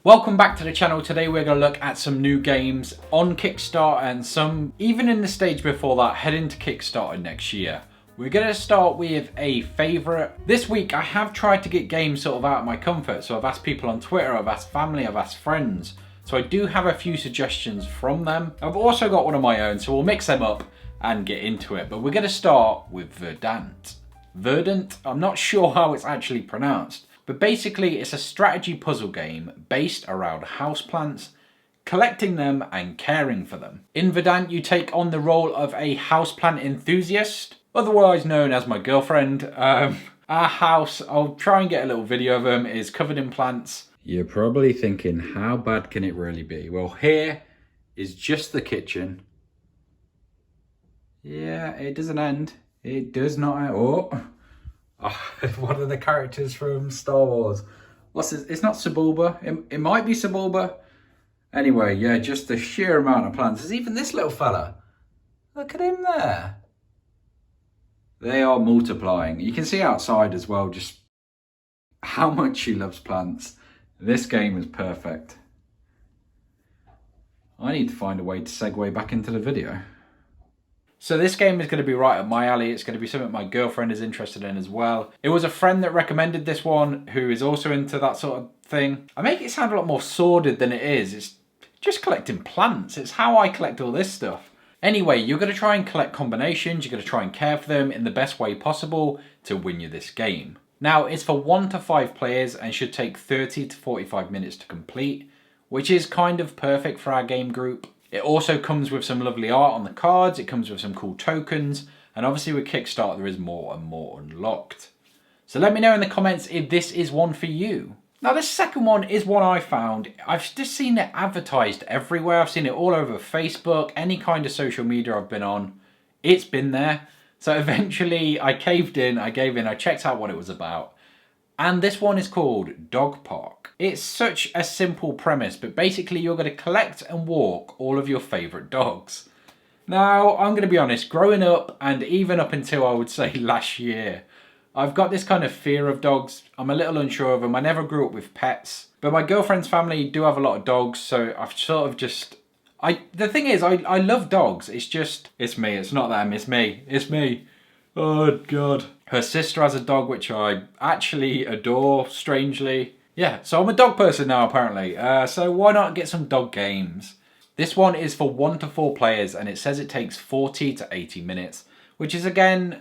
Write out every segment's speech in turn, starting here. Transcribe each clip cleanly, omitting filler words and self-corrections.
Welcome back to the channel. Today we're going to look at some new games on Kickstarter and some even in the stage before that heading to Kickstarter next year. We're going to start with a favourite. This week I have tried to get games sort of out of my comfort, so I've asked people on Twitter, I've asked family, I've asked friends. So I do have a few suggestions from them. I've also got one of my own, so we'll mix them up and get into it. But we're going to start with Verdant. Verdant, I'm not sure how it's actually pronounced. But basically it's a strategy puzzle game based around houseplants, collecting them and caring for them. In Verdant you take on the role of a houseplant enthusiast, otherwise known as my girlfriend. Our house, I'll try and get a little video of them, is covered in plants. You're probably thinking, how bad can it really be? Well, here is just the kitchen. Yeah, it doesn't end. It does not end. Oh. One of the characters from Star Wars. What's this? It's not Sebulba. It might be Sebulba. Anyway, yeah, just the sheer amount of plants. There's even this little fella. Look at him there. They are multiplying. You can see outside as well just how much she loves plants. This game is perfect. I need to find a way to segue back into the video. So this game is going to be right up my alley. It's going to be something my girlfriend is interested in as well. It was a friend that recommended this one who is also into that sort of thing. I make it sound a lot more sordid than it is. It's just collecting plants. It's how I collect all this stuff. Anyway, you're going to try and collect combinations. You're going to try and care for them in the best way possible to win you this game. Now, it's for 1 to 5 players and should take 30 to 45 minutes to complete, which is kind of perfect for our game group. It also comes with some lovely art on the cards, it comes with some cool tokens, and obviously with Kickstarter there is more and more unlocked. So let me know in the comments if this is one for you. Now this second one is one I found. I've just seen it advertised everywhere. I've seen it all over Facebook, any kind of social media I've been on. It's been there. So eventually I caved in, I gave in, I checked out what it was about. And this one is called Dog Park. It's such a simple premise, but basically you're going to collect and walk all of your favourite dogs. Now, I'm going to be honest, growing up and even up until I would say last year, I've got this kind of fear of dogs. I'm a little unsure of them. I never grew up with pets, but my girlfriend's family do have a lot of dogs, so I've sort of just... The thing is, I love dogs. It's me. It's not them. It's me. It's me. Oh, God. Her sister has a dog which I actually adore, strangely. Yeah, so I'm a dog person now, apparently. So why not get some dog games? This one is for 1 to 4 players, and it says it takes 40 to 80 minutes, which is, again,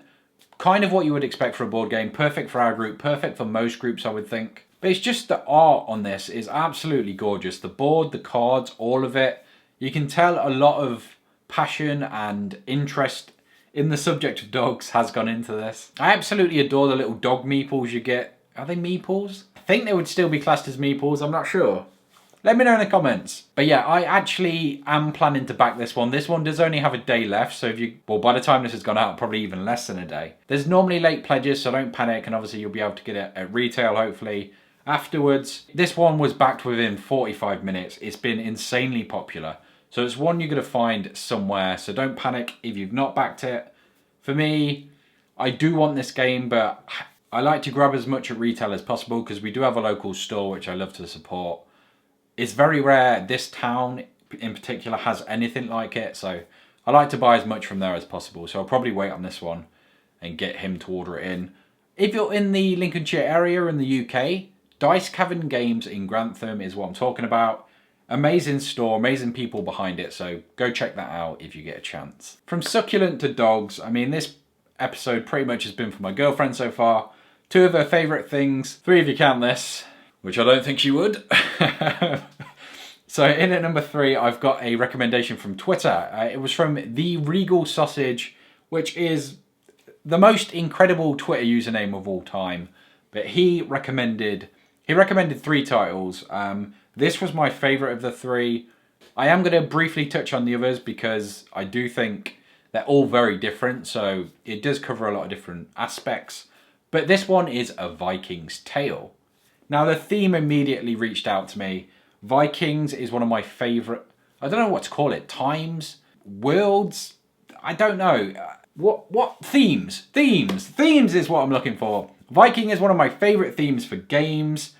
kind of what you would expect for a board game. Perfect for our group, perfect for most groups, I would think. But it's just the art on this is absolutely gorgeous. The board, the cards, all of it. You can tell a lot of passion and interest in the subject of dogs has gone into this. I absolutely adore the little dog meeples you get. Are they meeples? I think they would still be classed as meeples, I'm not sure. Let me know in the comments. But yeah, I actually am planning to back this one. This one does only have a day left, so if you... Well, by the time this has gone out, probably even less than a day. There's normally late pledges, so don't panic, and obviously you'll be able to get it at retail, hopefully, afterwards. This one was backed within 45 minutes. It's been insanely popular. So it's one you're going to find somewhere, so don't panic if you've not backed it. For me, I do want this game, but I like to grab as much at retail as possible because we do have a local store which I love to support. It's very rare this town in particular has anything like it, so I like to buy as much from there as possible. So I'll probably wait on this one and get him to order it in. If you're in the Lincolnshire area in the UK, Dice Cavern Games in Grantham is what I'm talking about. Amazing store, amazing people behind it, so go check that out if you get a chance. From succulent to dogs, I mean, this episode pretty much has been for my girlfriend so far. 2 of her favourite things, 3 if you count this, which I don't think she would. So in at number 3, I've got a recommendation from Twitter. It was from The Regal Sausage, which is the most incredible Twitter username of all time. But he recommended 3 titles. This was my favourite of the 3. I am going to briefly touch on the others because I do think they're all very different, so it does cover a lot of different aspects. But this one is A Viking's Tale. Now the theme immediately reached out to me. Vikings is one of my favourite, I don't know what to call it, times, worlds, I don't know. What themes? Themes is what I'm looking for. Viking is one of my favourite themes for games.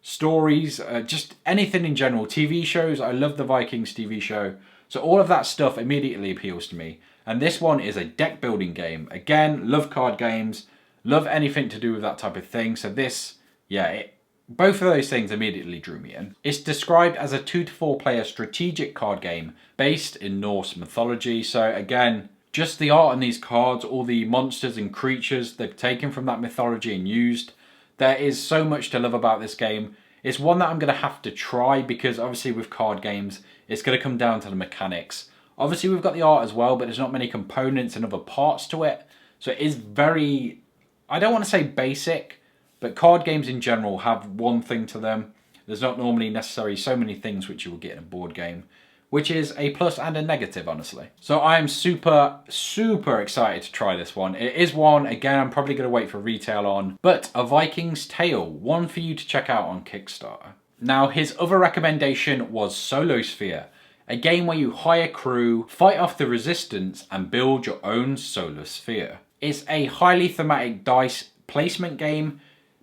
stories, just anything in general. TV shows, I love the Vikings TV show. So all of that stuff immediately appeals to me. And this one is a deck building game. Again, love card games, love anything to do with that type of thing. So this, yeah, both of those things immediately drew me in. It's described as a 2 to 4 player strategic card game based in Norse mythology. So again, just the art on these cards, all the monsters and creatures they've taken from that mythology and used. There is so much to love about this game. It's one that I'm going to have to try because obviously with card games, it's going to come down to the mechanics. Obviously we've got the art as well, but there's not many components and other parts to it. So it is very, I don't want to say basic, but card games in general have one thing to them. There's not normally necessarily so many things which you will get in a board game, which is a plus and a negative, honestly. So I am super, super excited to try this one. It is one, again, I'm probably going to wait for retail on, but A Viking's Tale, one for you to check out on Kickstarter. Now, his other recommendation was Solo Sphere, a game where you hire crew, fight off the resistance, and build your own solar sphere. It's a highly thematic dice placement game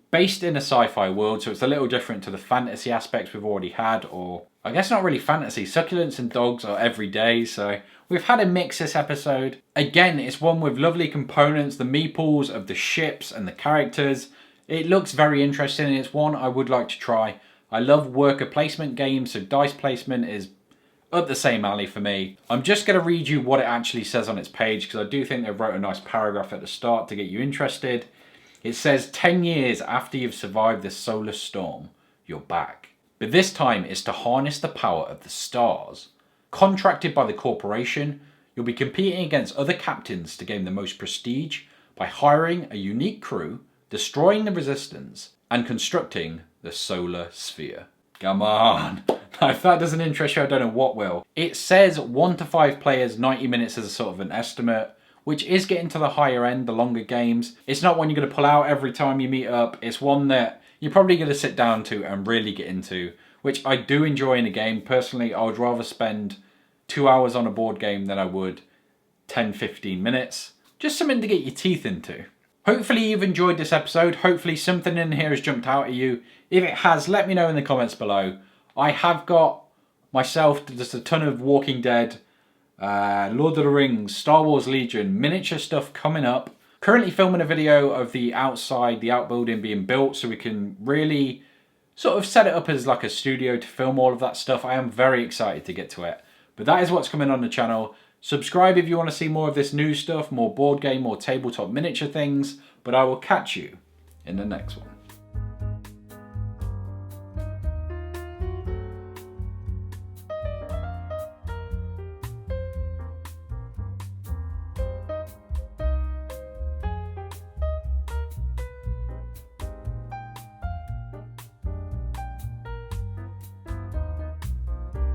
based in a sci-fi world, so it's a little different to the fantasy aspects we've already had, or I guess not really fantasy. Succulents and dogs are every day, so we've had a mix this episode. Again, it's one with lovely components, the meeples of the ships and the characters. It looks very interesting, and it's one I would like to try. I love worker placement games, so dice placement is up the same alley for me. I'm just going to read you what it actually says on its page, because I do think they wrote a nice paragraph at the start to get you interested. It says, 10 years after you've survived the solar storm, you're back. But this time it's to harness the power of the stars. Contracted by the corporation, you'll be competing against other captains to gain the most prestige by hiring a unique crew, destroying the resistance, and constructing the solar sphere. Come on. If that doesn't interest you, I don't know what will. It says 1 to 5 players, 90 minutes as a sort of an estimate, which is getting to the higher end, the longer games. It's not one you're going to pull out every time you meet up. It's one that you're probably going to sit down to and really get into, which I do enjoy in a game. Personally, I would rather spend 2 hours on a board game than I would 10-15 minutes. Just something to get your teeth into. Hopefully you've enjoyed this episode. Hopefully something in here has jumped out at you. If it has, let me know in the comments below. I have got myself just a ton of Walking Dead, Lord of the Rings, Star Wars Legion, miniature stuff coming up. Currently filming a video of the outside, the outbuilding being built, so we can really sort of set it up as like a studio to film all of that stuff. I am very excited to get to it. But that is what's coming on the channel. Subscribe if you want to see more of this new stuff, more board game, more tabletop miniature things. But I will catch you in the next one.